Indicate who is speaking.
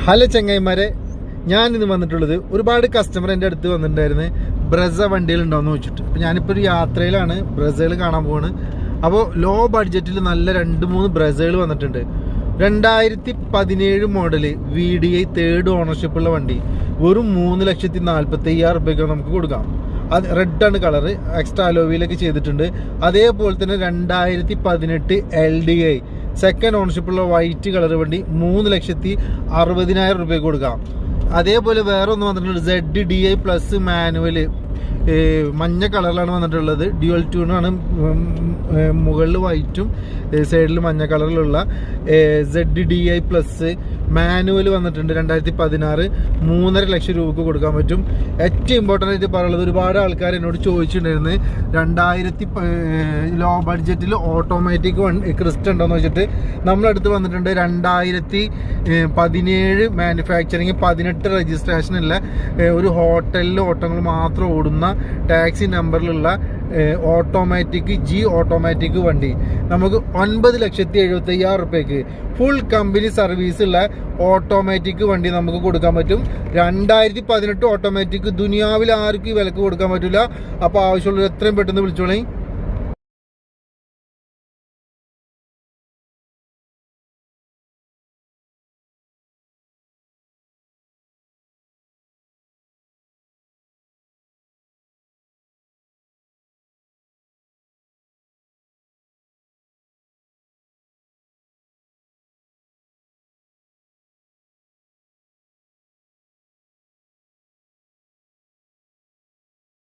Speaker 1: Hello ചങ്ങായിമാരെ, ഞാൻ ഇന്ന് വന്നിട്ടുള്ളത് ഒരുപാട് കസ്റ്റമർ എൻ്റെ അടുത്ത് വന്നിട്ടുണ്ടായിരുന്നു ബ്രസ വണ്ടികൾ ഉണ്ടോയെന്ന് ചോദിച്ചിട്ട്. അപ്പോൾ ഞാനിപ്പോൾ ഒരു യാത്രയിലാണ്, ബ്രസകൾ കാണാൻ പോവാണ്. അപ്പോൾ ലോ ബഡ്ജറ്റിൽ നല്ല 2-3 ബ്രസകൾ വന്നിട്ടുണ്ട്. 2017 മോഡല് VDI 3rd ഓണർഷിപ്പുള്ള വണ്ടി വെറും 3,40,000 രൂപയ്ക്ക് നമുക്ക് കൊടുക്കാം. അത് റെഡാണ് കളറ്, എക്സ്ട്രാ അലോവിയിലൊക്കെ ചെയ്തിട്ടുണ്ട്. അതേപോലെ തന്നെ 2018 LDI സെക്കൻഡ് ഓണർഷിപ്പുള്ള വൈറ്റ് കളർ വണ്ടി 3,60,000 രൂപയ്ക്ക് കൊടുക്കാം. അതേപോലെ വേറെ ഒന്ന് വന്നിട്ടുള്ളത് ZDI പ്ലസ് മാനുവല് മഞ്ഞ കളറിലാണ് വന്നിട്ടുള്ളത്. ഡ്യുവൽ ട്യൂണാണ്, മുകളിൽ വൈറ്റും സൈഡിൽ മഞ്ഞ കളറിലുള്ള ZDI പ്ലസ് മാനുവൽ വന്നിട്ടുണ്ട്. 2016 3,50,000 രൂപക്ക് കൊടുക്കാൻ പറ്റും. ഏറ്റവും ഇമ്പോർട്ടൻ്റ് ആയിട്ട് പറയുന്നത്, ഒരുപാട് ആൾക്കാർ എന്നോട് ചോദിച്ചിട്ടുണ്ടായിരുന്നു 2000 ലോ ബഡ്ജറ്റിൽ ഓട്ടോമാറ്റിക് ക്രിസ്റ്റ ഉണ്ടോയെന്ന് വെച്ചിട്ട്. നമ്മളടുത്ത് വന്നിട്ടുണ്ട് 2017 മാനുഫാക്ചറിങ് 18 രജിസ്ട്രേഷൻ ഉള്ള ഒരു ഹോട്ടലിൽ ഓട്ടങ്ങൾ മാത്രം ഓടുന്ന ടാക്സി നമ്പറിലുള്ള ഓട്ടോമാറ്റിക് ഓട്ടോമാറ്റിക് വണ്ടി നമുക്ക് 9,70,000 രൂപയ്ക്ക് ഫുൾ കമ്പനി സർവീസ് ഉള്ള ഓട്ടോമാറ്റിക് വണ്ടി നമുക്ക് കൊടുക്കാൻ പറ്റും. 2018 ഓട്ടോമാറ്റിക് ദുനിയാവിൽ ആർക്കും വിലക്ക് കൊടുക്കാൻ പറ്റില്ല. അപ്പോൾ ആവശ്യമുള്ള എത്രയും പെട്ടെന്ന് വിളിച്ചോളേ.